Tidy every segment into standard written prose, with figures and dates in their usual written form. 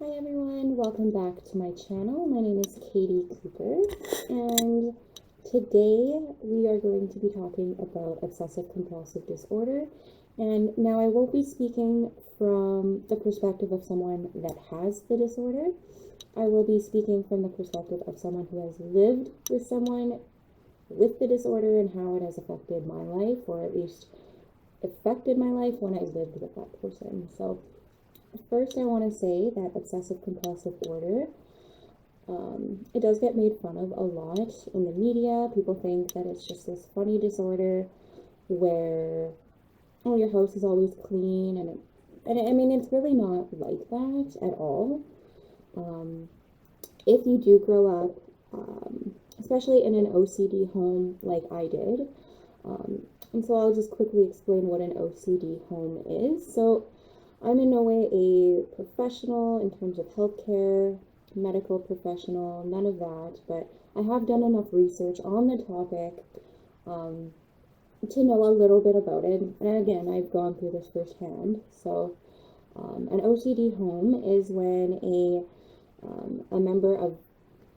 Hi everyone, welcome back to my channel. My name is Katie Cooper, and today we are going to be talking about obsessive compulsive disorder. And now I won't be speaking from the perspective of someone that has the disorder. I will be speaking from the perspective of someone who has lived with someone with the disorder and how it has affected my life, or at least affected my life when I lived with that person. So first, I want to say that obsessive compulsive order, it does get made fun of a lot in the media. People think that it's just this funny disorder where, oh, your house is always clean, and I mean, it's really not like that at all. If you do grow up, especially in an OCD home like I did, and so I'll just quickly explain what an OCD home is. So I'm in no way a professional in terms of healthcare, medical professional, none of that, but I have done enough research on the topic to know a little bit about it. And again, I've gone through this firsthand. So, an OCD home is when a member of,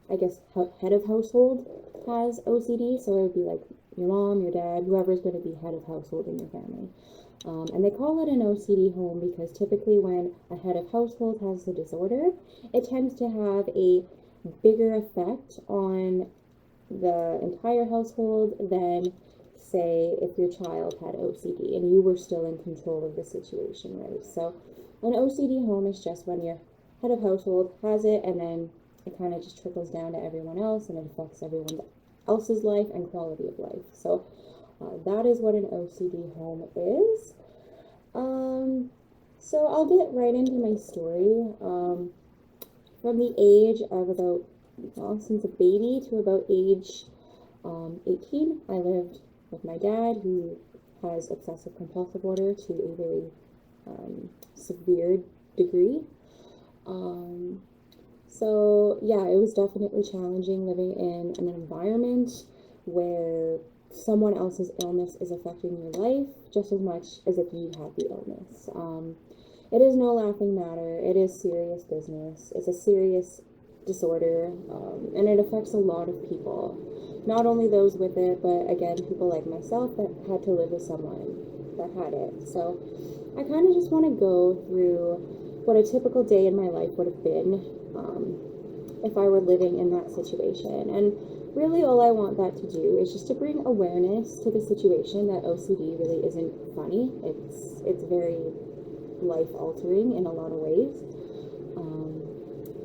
I guess, head of household has OCD. So it would be like your mom, your dad, whoever's going to be head of household in your family. And they call it an OCD home because typically when a head of household has the disorder, it tends to have a bigger effect on the entire household than, say, if your child had OCD and you were still in control of the situation, right? So an OCD home is just when your head of household has it, and then it kind of just trickles down to everyone else, and it affects everyone else's life and quality of life. So that is what an OCD home is. So I'll get right into my story. From the age of about, well, since a baby to about age 18, I lived with my dad, who has obsessive compulsive order to a very severe degree. So yeah, it was definitely challenging living in an environment where someone else's illness is affecting your life just as much as if you had the illness. It is no laughing matter. It is serious business. It's a serious disorder, and it affects a lot of people. Not only those with it, but again, people like myself that had to live with someone that had it. So I kind of just want to go through what a typical day in my life would have been if I were living in that situation. And really all I want that to do is just to bring awareness to the situation that OCD really isn't funny. It's very life altering in a lot of ways.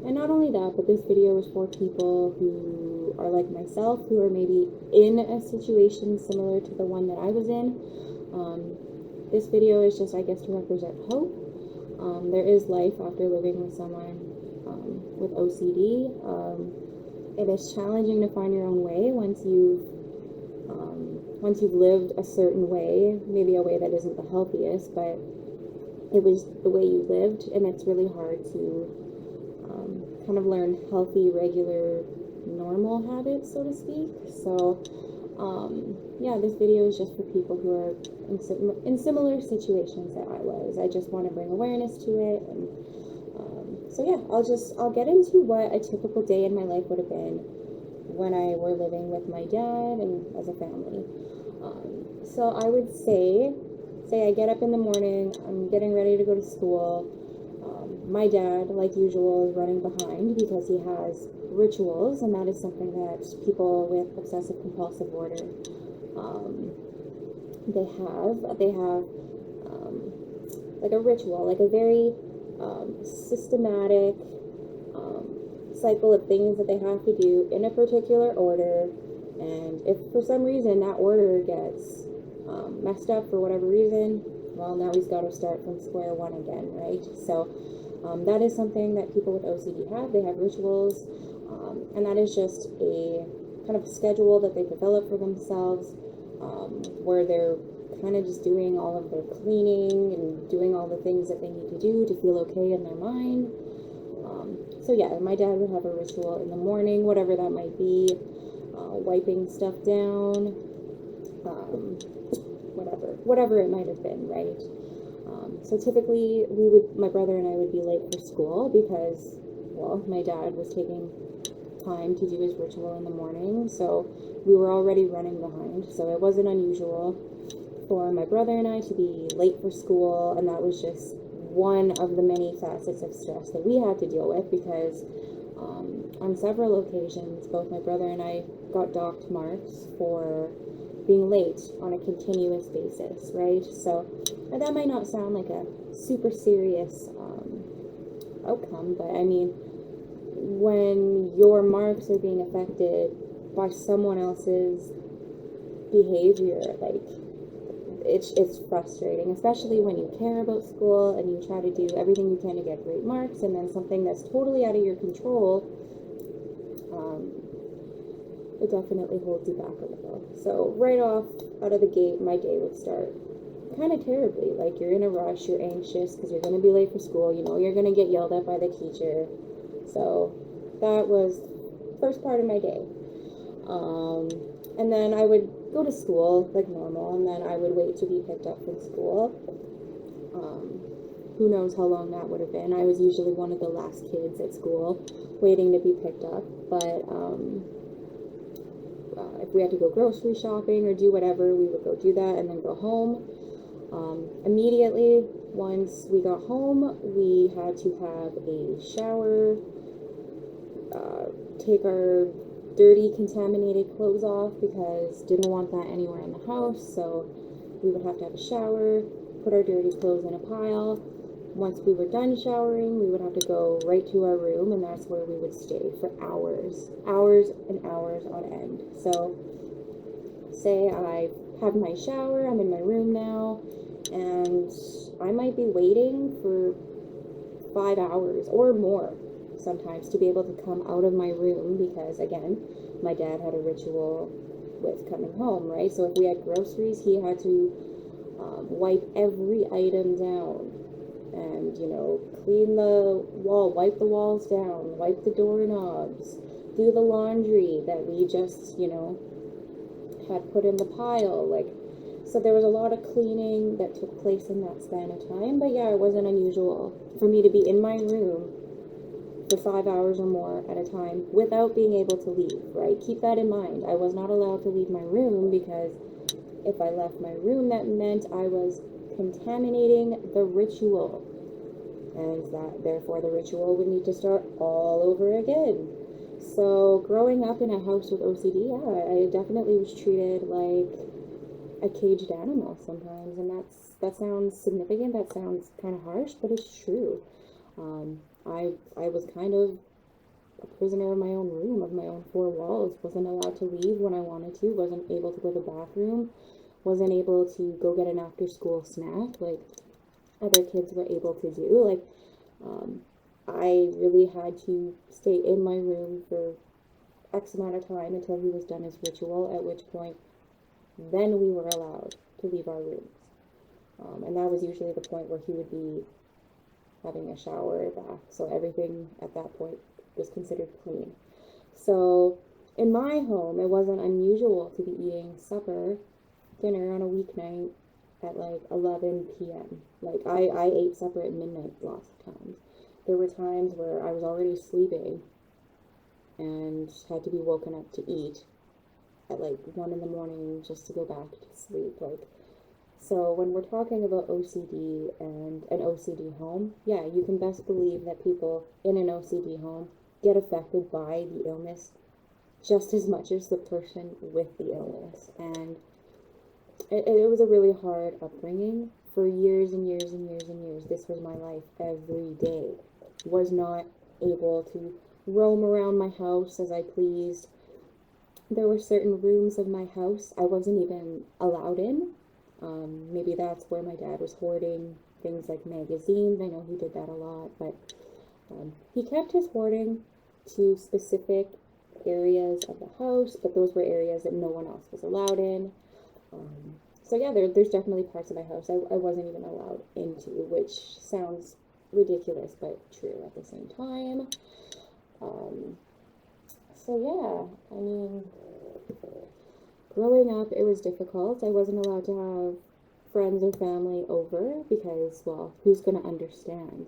And not only that, but this video is for people who are like myself, who are maybe in a situation similar to the one that I was in. This video is just, I guess, to represent hope. There is life after living with someone with OCD. It is challenging to find your own way once you've lived a certain way, maybe a way that isn't the healthiest, but it was the way you lived, and it's really hard to kind of learn healthy, regular, normal habits, so to speak. So yeah, this video is just for people who are in similar situations that I was. I just want to bring awareness to it. And so yeah, I'll get into what a typical day in my life would have been when I were living with my dad and as a family. So I would say I get up in the morning, I'm getting ready to go to school. My dad, like usual, is running behind because he has rituals, and that is something that people with obsessive compulsive order they have like a ritual, like a very systematic cycle of things that they have to do in a particular order. And if for some reason that order gets messed up for whatever reason, well, now he's got to start from square one again, right? So that is something that people with OCD have. They have rituals, and that is just a kind of schedule that they develop for themselves, where they're kind of just doing all of their cleaning and doing all the things that they need to do to feel okay in their mind. So yeah, my dad would have a ritual in the morning, whatever that might be, wiping stuff down, whatever it might have been, right? So typically, my brother and I would be late for school because, well, my dad was taking time to do his ritual in the morning, so we were already running behind. So it wasn't unusual for my brother and I to be late for school, and that was just one of the many facets of stress that we had to deal with because on several occasions, both my brother and I got docked marks for being late on a continuous basis, right? So that might not sound like a super serious outcome, but I mean, when your marks are being affected by someone else's behavior, like it's frustrating, especially when you care about school and you try to do everything you can to get great marks, and then something that's totally out of your control, it definitely holds you back a little. So right off out of the gate, my day would start kind of terribly. Like, you're in a rush, you're anxious because you're going to be late for school, you know you're going to get yelled at by the teacher. So that was first part of my day. And then I would go to school like normal, and then I would wait to be picked up from school. Who knows how long that would have been. I was usually one of the last kids at school waiting to be picked up, but if we had to go grocery shopping or do whatever, we would go do that and then go home. Immediately once we got home, we had to have a shower, take our dirty, contaminated clothes off because didn't want that anywhere in the house. So we would have to have a shower, put our dirty clothes in a pile. Once we were done showering, we would have to go right to our room, and that's where we would stay for hours and hours on end. So say I have my shower, I'm in my room now, and I might be waiting for 5 hours or more sometimes to be able to come out of my room because, again, my dad had a ritual with coming home, right? So if we had groceries, he had to wipe every item down and, clean the wall, wipe the walls down, wipe the doorknobs, do the laundry that we just, had put in the pile. So there was a lot of cleaning that took place in that span of time. But yeah, it wasn't unusual for me to be in my room for 5 hours or more at a time without being able to leave, right? Keep that in mind. I was not allowed to leave my room because if I left my room, that meant I was contaminating the ritual, and that therefore the ritual would need to start all over again. So growing up in a house with OCD, yeah, I definitely was treated like a caged animal sometimes, and that sounds significant, that sounds kind of harsh, but it's true. I was kind of a prisoner of my own room, of my own four walls. Wasn't allowed to leave when I wanted to, wasn't able to go to the bathroom, wasn't able to go get an after school snack like other kids were able to do. I really had to stay in my room for X amount of time until he was done his ritual, at which point then we were allowed to leave our rooms. And that was usually the point where he would be having a shower or bath, so everything at that point was considered clean. So in my home, it wasn't unusual to be eating dinner on a weeknight at like 11 p.m. I ate supper at midnight lots of times. There were times where I was already sleeping and had to be woken up to eat at like 1 in the morning just to go back to sleep. So when we're talking about OCD and an OCD home, yeah, you can best believe that people in an OCD home get affected by the illness just as much as the person with the illness. And it was a really hard upbringing for years and years and years and years. This was my life every day. Was not able to roam around my house as I pleased. There were certain rooms of my house I wasn't even allowed in. Maybe that's where my dad was hoarding things like magazines. I know he did that a lot, but he kept his hoarding to specific areas of the house, but those were areas that no one else was allowed in. So yeah, there's definitely parts of my house I wasn't even allowed into, which sounds ridiculous, but true at the same time. So yeah, I mean, growing up, it was difficult. I wasn't allowed to have friends or family over because, well, who's going to understand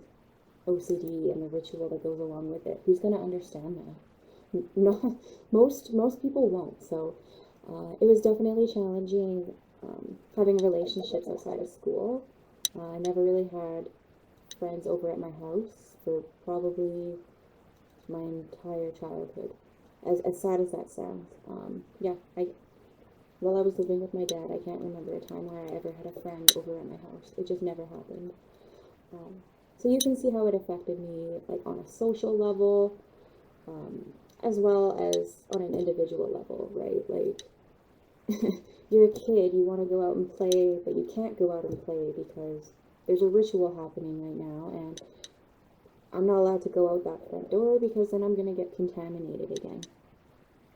OCD and the ritual that goes along with it? Who's going to understand that? No, most people won't. So it was definitely challenging having relationships outside of school. I never really had friends over at my house for probably my entire childhood. As sad as that sounds, yeah, while I was living with my dad, I can't remember a time where I ever had a friend over at my house. It just never happened. So you can see how it affected me, like on a social level, as well as on an individual level, right? Like, you're a kid, you want to go out and play, but you can't go out and play because there's a ritual happening right now, and I'm not allowed to go out that front door because then I'm going to get contaminated again.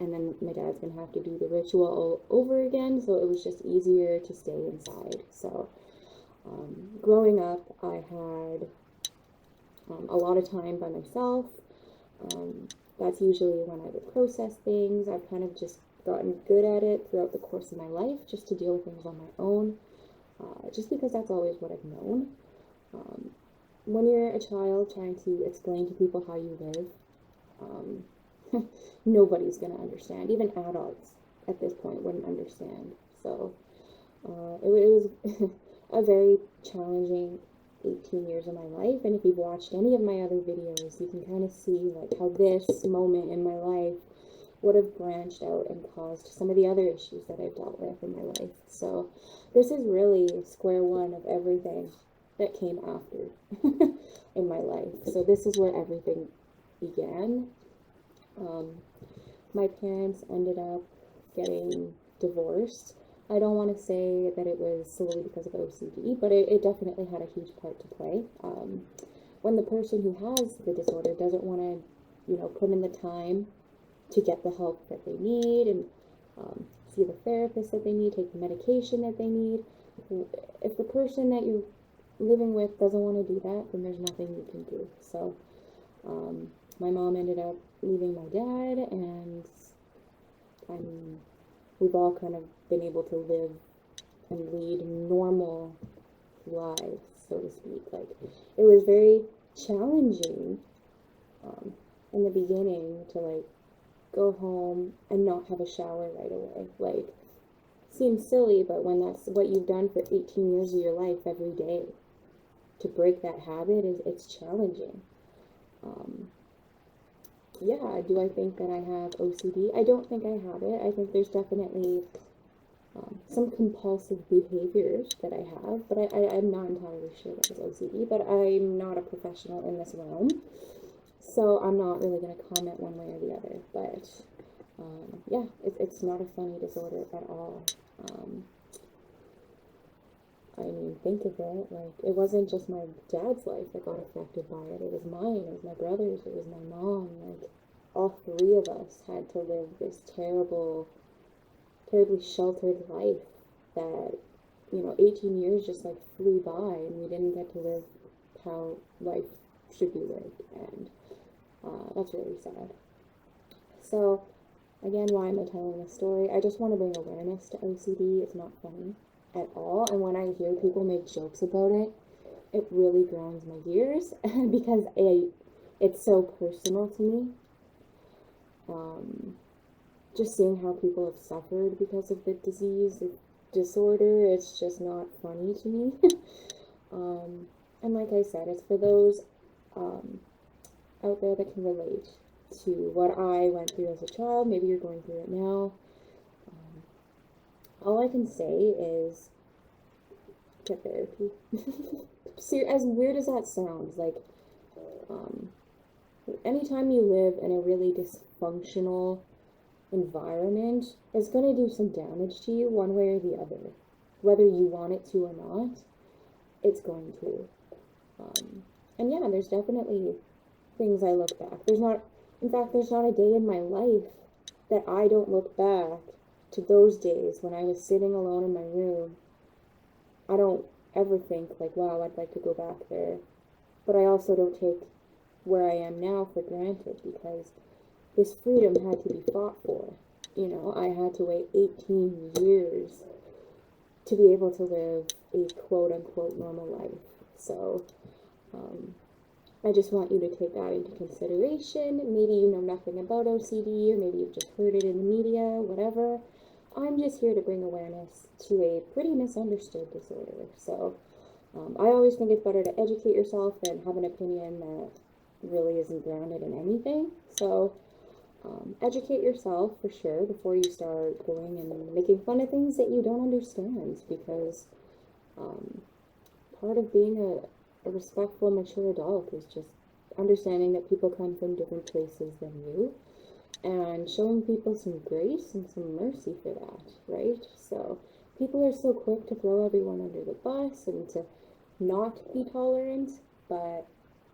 And then my dad's going to have to do the ritual all over again, so it was just easier to stay inside. So, growing up, I had a lot of time by myself. That's usually when I would process things. I've kind of just gotten good at it throughout the course of my life, just to deal with things on my own, just because that's always what I've known. When you're a child trying to explain to people how you live, nobody's going to understand. Even adults at this point wouldn't understand. So it was a very challenging 18 years of my life, and if you've watched any of my other videos, you can kind of see like how this moment in my life would have branched out and caused some of the other issues that I've dealt with in my life. So this is really square one of everything that came after in my life. So this is where everything began. My parents ended up getting divorced. I don't want to say that it was solely because of OCD, but it definitely had a huge part to play. When the person who has the disorder doesn't want to, put in the time to get the help that they need and see the therapist that they need, take the medication that they need, if the person that you're living with doesn't want to do that, then there's nothing you can do. So my mom ended up leaving my dad, and we've all kind of been able to live and lead normal lives, so to speak. Like, it was very challenging in the beginning to like go home and not have a shower right away. Like, seems silly, but when that's what you've done for 18 years of your life every day, to break that habit it's challenging. Yeah, do I think that I have OCD? I don't think I have it. I think there's definitely some compulsive behaviors that I have, but I'm not entirely sure that it's OCD, but I'm not a professional in this realm, so I'm not really going to comment one way or the other. But yeah, it's not a funny disorder at all. I mean, think of it, like, it wasn't just my dad's life that got affected by it. It was mine, it was my brother's, it was my mom. Like, all three of us had to live this terribly sheltered life that, 18 years just, like, flew by, and we didn't get to live how life should be lived, and that's really sad. So, again, why am I telling this story? I just want to bring awareness to OCD. It's not funny at all, and when I hear people make jokes about it, it really grinds my gears because it's so personal to me. Just seeing how people have suffered because of the disease, the disorder, it's just not funny to me. And like I said, it's for those out there that can relate to what I went through as a child. Maybe you're going through it now. All I can say is get therapy. As weird as that sounds, like, anytime you live in a really dysfunctional environment, it's going to do some damage to you one way or the other. Whether you want it to or not, it's going to. And yeah, there's definitely things I look back. There's not a day in my life that I don't look back to those days when I was sitting alone in my room. I don't ever think like, wow, I'd like to go back there. But I also don't take where I am now for granted, because this freedom had to be fought for. I had to wait 18 years to be able to live a quote-unquote normal life. So I just want you to take that into consideration. Maybe you know nothing about OCD, or maybe you've just heard it in the media, whatever. I'm just here to bring awareness to a pretty misunderstood disorder. So I always think it's better to educate yourself than have an opinion that really isn't grounded in anything. So educate yourself for sure before you start going and making fun of things that you don't understand, because um, part of being a respectful, mature adult is just understanding that people come from different places than you, and showing people some grace and some mercy for that, right? So people are so quick to throw everyone under the bus and to not be tolerant, but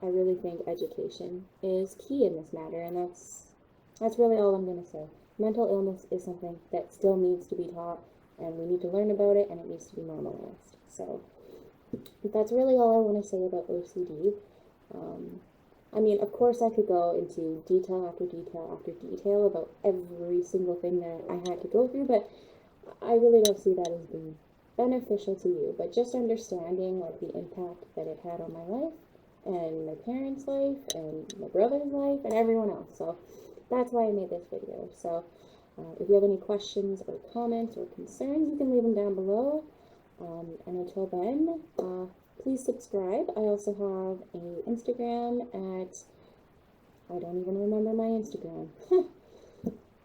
I really think education is key in this matter, and that's really all I'm going to say. Mental illness is something that still needs to be taught, and we need to learn about it, and it needs to be normalized. So that's really all I want to say about OCD. I mean, of course, I could go into detail after detail after detail about every single thing that I had to go through, but I really don't see that as being beneficial to you. But just understanding like the impact that it had on my life and my parents' life and my brother's life and everyone else. So that's why I made this video. So if you have any questions or comments or concerns, you can leave them down below. And until then, please subscribe. I also have a Instagram at, I don't even remember my Instagram.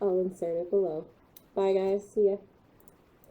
I'll insert it below. Bye guys, see ya.